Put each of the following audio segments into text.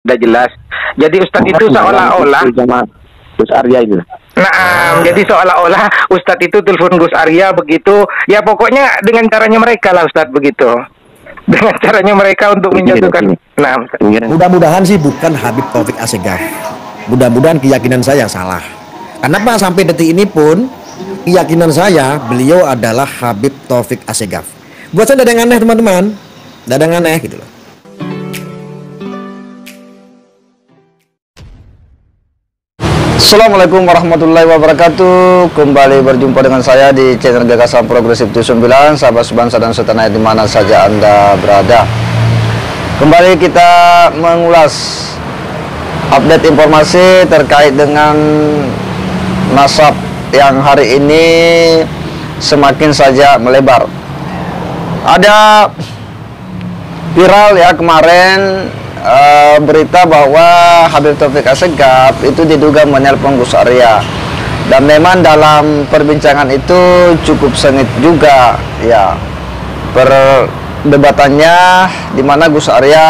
sudah jelas. Jadi Ustadz itu seolah-olah Gus Arya itu. Nah, jadi seolah-olah Ustadz itu telepon Gus Arya begitu. Ya pokoknya dengan caranya mereka lah Ustadz begitu. Dengan caranya mereka untuk menjatuhkan. Nah, mudah-mudahan sih bukan Habib Taufik Assegaf. Mudah-mudahan keyakinan saya salah. Kenapa sampai detik ini pun keyakinan saya beliau adalah Habib Taufik Assegaf. Buat saya ada yang aneh teman-teman, ada yang aneh gitu loh. Assalamualaikum warahmatullahi wabarakatuh. Kembali berjumpa dengan saya di channel Gagasan Progresif 79, sahabat sebangsa dan setanah di mana saja Anda berada. Kembali kita mengulas update informasi terkait dengan nasab yang hari ini semakin saja melebar. Ada viral ya kemarin berita bahwa Habib Taufik Assegaf itu diduga menelpon Gus Arya, dan memang dalam perbincangan itu cukup sengit juga ya perdebatannya, di mana Gus Arya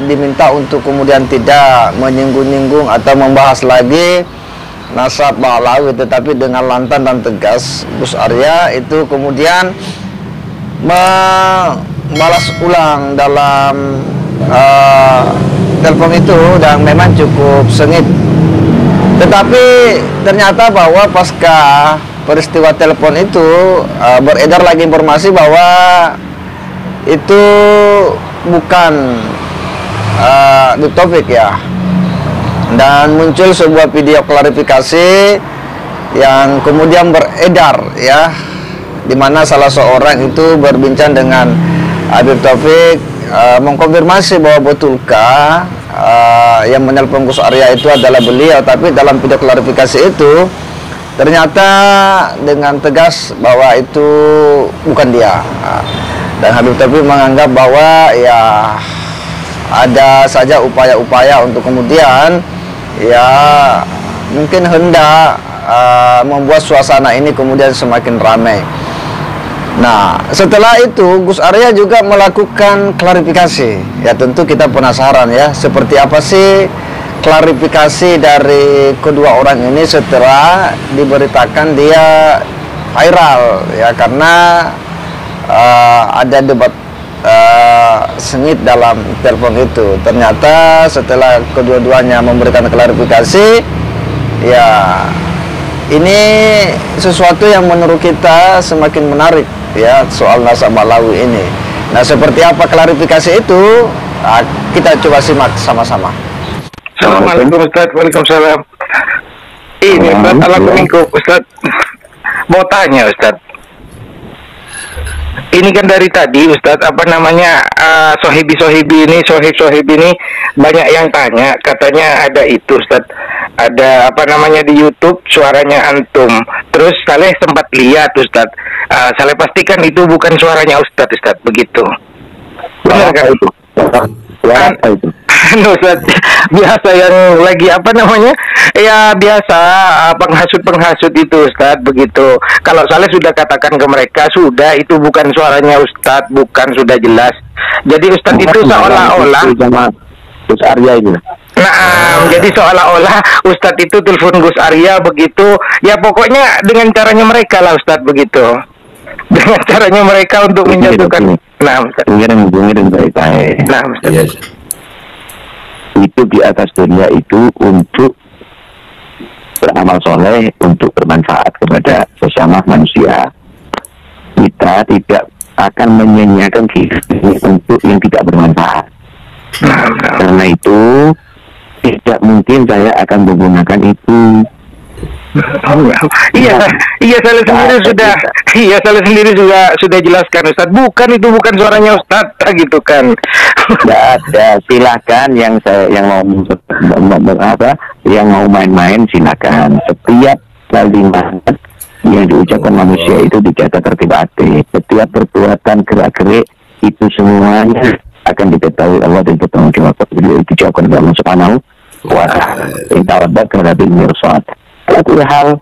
diminta untuk kemudian tidak menyinggung-nyinggung atau membahas lagi nasab Ba'alawi, tetapi dengan lantang dan tegas Gus Arya itu kemudian membalas ulang dalam telepon itu, dan memang cukup sengit. Tetapi ternyata bahwa pasca peristiwa telepon itu beredar lagi informasi bahwa itu bukan Habib Taufik ya, dan muncul sebuah video klarifikasi yang kemudian beredar ya, dimana salah seorang itu berbincang dengan Habib Taufik, mengkonfirmasi bahwa betulkah yang menelpon Gus Arya itu adalah beliau. Tapi dalam video klarifikasi itu ternyata dengan tegas bahwa itu bukan dia, dan Habib Taufik menganggap bahwa ya ada saja upaya-upaya untuk kemudian ya mungkin hendak membuat suasana ini kemudian semakin ramai. Nah, setelah itu Gus Arya juga melakukan klarifikasi. Ya tentu kita penasaran ya, seperti apa sih klarifikasi dari kedua orang ini setelah diberitakan dia viral ya, karena ada debat sengit dalam telepon itu. Ternyata setelah kedua-duanya memberikan klarifikasi, ya ini sesuatu yang menurut kita semakin menarik ya, soal nasab Ba'alawi ini. Nah, seperti apa klarifikasi itu? Kita coba simak sama-sama. Assalamualaikum Ustaz. Waalaikumsalam. Ini Ustaz, Assalamualaikum Ustaz. Mau tanya Ustaz, ini kan dari tadi Ustaz, apa namanya, sohibi ini banyak yang tanya, katanya ada itu Ustaz, ada apa namanya di YouTube suaranya antum. Terus Saleh sempat lihat Ustaz, Saleh pastikan itu bukan suaranya Ustaz begitu. Benar kan itu? Ustaz, biasa yang lagi apa namanya, ya biasa penghasut itu Ustaz begitu. Kalau Saleh sudah katakan ke mereka, sudah itu bukan suaranya Ustaz, bukan, sudah jelas. Jadi Ustaz itu seolah-olah Gus Arya itu. Nah, jadi seolah-olah Ustadz itu telepon Gus Arya begitu. Ya pokoknya dengan caranya mereka lah Ustadz begitu. Dengan caranya mereka untuk menjatuhkan. Nah, baik-baik. Nah, yes. Itu di atas dunia itu untuk beramal soleh, untuk bermanfaat kepada sesama manusia. Kita tidak akan menyanyiakan diri untuk yang tidak bermanfaat. Karena itu tidak mungkin saya akan menggunakan itu. Iya, Saleh sendiri sudah jelaskan Ustaz. Bukan suaranya Ustaz gitu kan. Tidak ada, silakan yang mau main-main silakan. Setiap kalimat yang diucapkan manusia itu dijaga tertib hati. Setiap perbuatan gerak-gerik itu semuanya akan diketahui Allah dan bertanggung jawab. Beliau dijawabkan oleh Allah Subhanahu wa ta'ala. Intawabat terhadap mirsad. Satu hal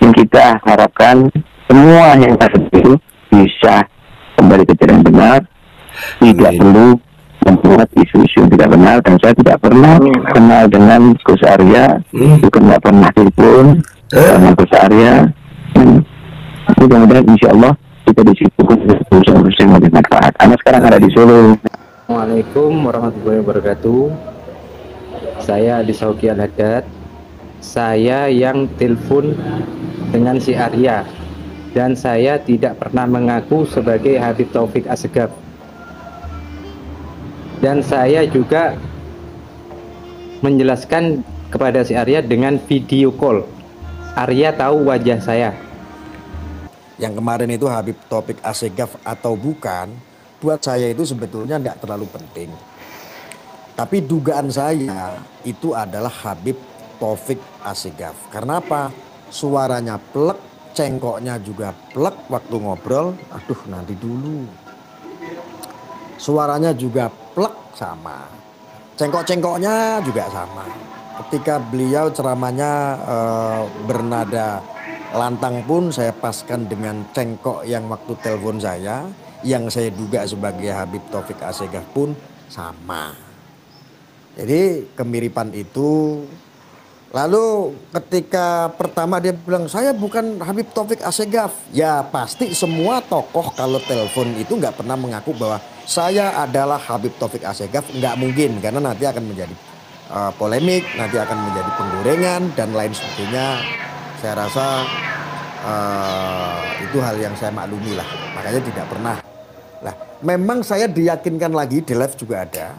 yang kita harapkan semua yang ada itu bisa kembali ke jalan benar, tidak perlu membuat isu-isu yang tidak benar, dan saya tidak pernah kenal dengan Gus Arya, juga nggak pernah telepon dengan Gus Arya. Mudah-mudahan insya Allah kita di situ berusaha yang lebih manfaat. Anak sekarang ada di Solo. Assalamualaikum warahmatullahi wabarakatuh. Saya Adi Sauki Al-Haddad. Saya yang telepon dengan si Arya, dan saya tidak pernah mengaku sebagai Habib Taufik Assegaf. Dan saya juga menjelaskan kepada si Arya dengan video call. Arya tahu wajah saya. Yang kemarin itu Habib Taufik Assegaf atau bukan, buat saya itu sebetulnya nggak terlalu penting. Tapi dugaan saya itu adalah Habib Taufik Assegaf. Karena apa? Suaranya plek, cengkoknya juga plek waktu ngobrol. Aduh, nanti dulu. Suaranya juga plek sama. Cengkok-cengkoknya juga sama. Ketika beliau ceramahnya bernada lantang pun saya paskan dengan cengkok yang waktu telepon saya, yang saya duga sebagai Habib Taufik Assegaf pun sama. Jadi kemiripan itu. Lalu ketika pertama dia bilang saya bukan Habib Taufik Assegaf, ya pasti semua tokoh kalau telepon itu nggak pernah mengaku bahwa saya adalah Habib Taufik Assegaf, nggak mungkin, karena nanti akan menjadi polemik, nanti akan menjadi penggorengan dan lain sebagainya. Saya rasa itu hal yang saya maklumi lah, makanya tidak pernah. Lah, memang saya diyakinkan lagi di live juga ada.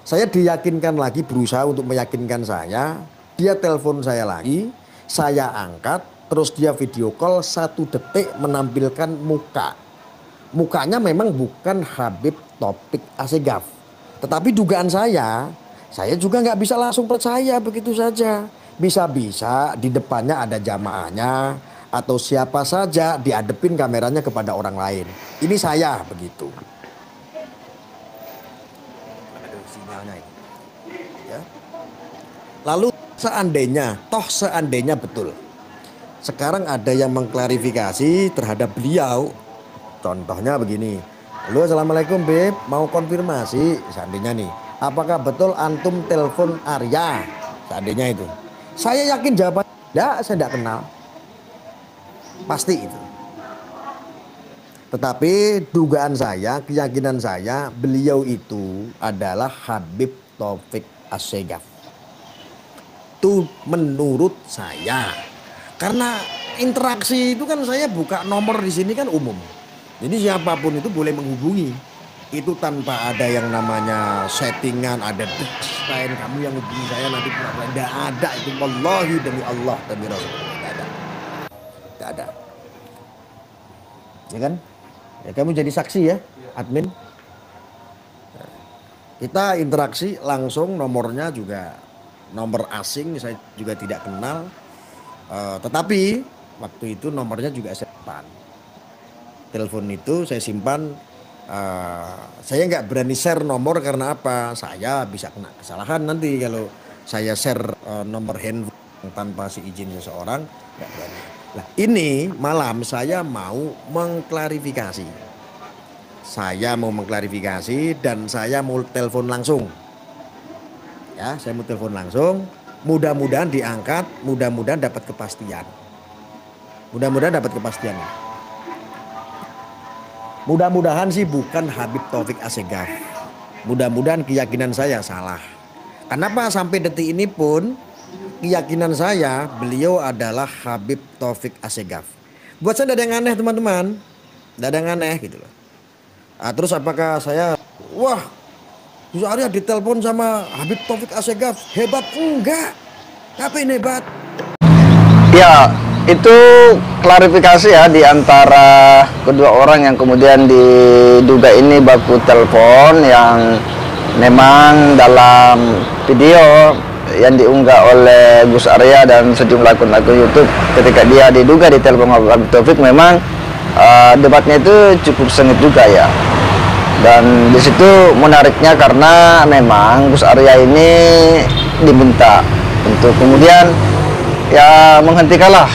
Saya diyakinkan lagi, berusaha untuk meyakinkan saya. Dia telepon saya lagi, saya angkat, terus dia video call 1 detik menampilkan muka. Mukanya memang bukan Habib Taufik Assegaf. Tetapi dugaan saya juga nggak bisa langsung percaya begitu saja. Bisa-bisa di depannya ada jamaahnya, atau siapa saja diadepin kameranya kepada orang lain. Ini saya begitu. Ada sinyalnya ini. Ya. Lalu seandainya betul, sekarang ada yang mengklarifikasi terhadap beliau. Contohnya begini, halo assalamualaikum Beb, mau konfirmasi seandainya nih, apakah betul antum telepon Arya? Seandainya itu, saya yakin jawabannya enggak, saya tidak kenal, pasti itu. Tetapi dugaan saya, keyakinan saya, beliau itu adalah Habib Taufik Assegaf. Itu menurut saya, karena interaksi itu kan saya buka nomor di sini kan umum, jadi siapapun itu boleh menghubungi, itu tanpa ada yang namanya settingan, ada lain kamu yang hubungi saya nanti pura-pura, tidak ada itu. Wallahi demi Allah demi Rasulullah, tidak ada, ya kan? Ya kamu jadi saksi ya, admin. Kita interaksi langsung, nomornya juga nomor asing, saya juga tidak kenal, tetapi waktu itu nomornya juga saya simpan. Telepon itu saya simpan, saya nggak berani share nomor karena apa? Saya bisa kena kesalahan nanti kalau saya share nomor handphone tanpa si izin seseorang, nggak berani. Nah, ini malam saya mau mengklarifikasi. Saya mau mengklarifikasi dan saya mau telepon langsung. Ya, saya mau telepon langsung, mudah-mudahan diangkat, mudah-mudahan dapat kepastian. Mudah-mudahan dapat kepastian. Mudah-mudahan sih bukan Habib Taufik Assegaf. Mudah-mudahan keyakinan saya salah. Kenapa sampai detik ini pun keyakinan saya beliau adalah Habib Taufik Assegaf. Buat saya tidak ada yang aneh teman-teman, tidak ada yang aneh gitu loh. Nah, terus apakah saya, wah Gus Arya ditelepon sama Habib Taufik Assegaf, hebat? Enggak. Ngapain hebat? Ya, itu klarifikasi ya di antara kedua orang yang kemudian diduga ini baku telepon, yang memang dalam video yang diunggah oleh Gus Arya dan sejumlah akun-akun YouTube ketika dia diduga ditelepon Habib Taufik, memang debatnya itu cukup sengit juga ya. Dan di situ menariknya karena memang Gus Arya ini diminta untuk kemudian ya menghentikanlah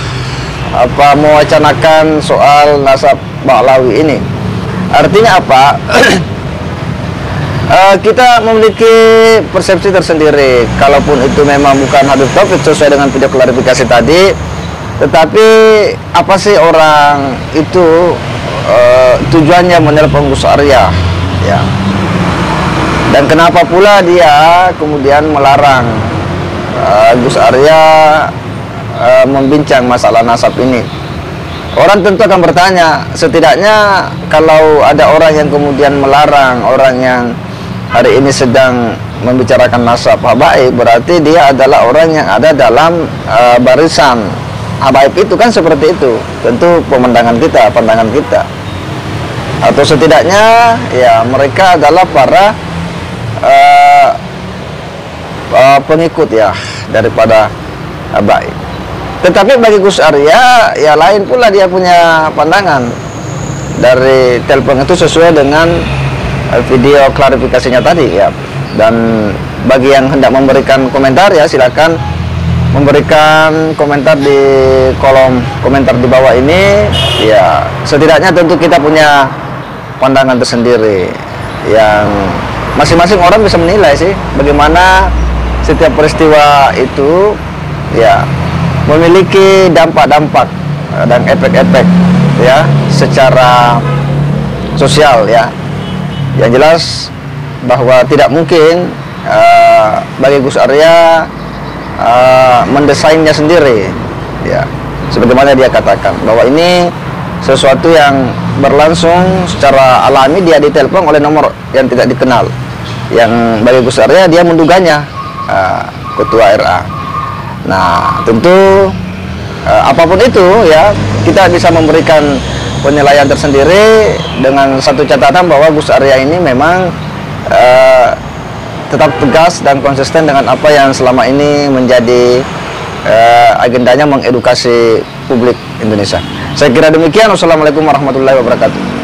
apa mewacanakan soal nasab Ba'lawi ini. Artinya apa? Kita memiliki persepsi tersendiri. Kalaupun itu memang bukan Habib Taufik sesuai dengan video klarifikasi tadi, tetapi apa sih orang itu tujuannya menelpon Gus Arya, ya? Dan kenapa pula dia kemudian melarang Gus Arya membincang masalah nasab ini? Orang tentu akan bertanya, setidaknya kalau ada orang yang kemudian melarang orang yang hari ini sedang membicarakan nasab habaib, berarti dia adalah orang yang ada dalam barisan habaib itu kan, seperti itu. Tentu pemandangan kita, pandangan kita. Atau setidaknya ya mereka adalah para pengikut ya daripada habaib. Tetapi bagi Gus Arya ya lain pula, dia punya pandangan dari telepon itu sesuai dengan video klarifikasinya tadi ya. Dan bagi yang hendak memberikan komentar ya silakan memberikan komentar di kolom komentar di bawah ini ya. Setidaknya tentu kita punya pandangan tersendiri yang masing-masing orang bisa menilai sih bagaimana setiap peristiwa itu ya memiliki dampak-dampak dan efek-efek ya secara sosial ya. Yang jelas bahwa tidak mungkin bagi Gus Arya mendesainnya sendiri ya, sebagaimana dia katakan bahwa ini sesuatu yang berlangsung secara alami, dia ditelepon oleh nomor yang tidak dikenal, yang bagi Gus Arya dia menduganya ketua RA. Nah tentu apapun itu ya kita bisa memberikan penilaian tersendiri dengan satu catatan bahwa Gus Arya ini memang tetap tegas dan konsisten dengan apa yang selama ini menjadi agendanya mengedukasi publik Indonesia. Saya kira demikian. Wassalamualaikum warahmatullahi wabarakatuh.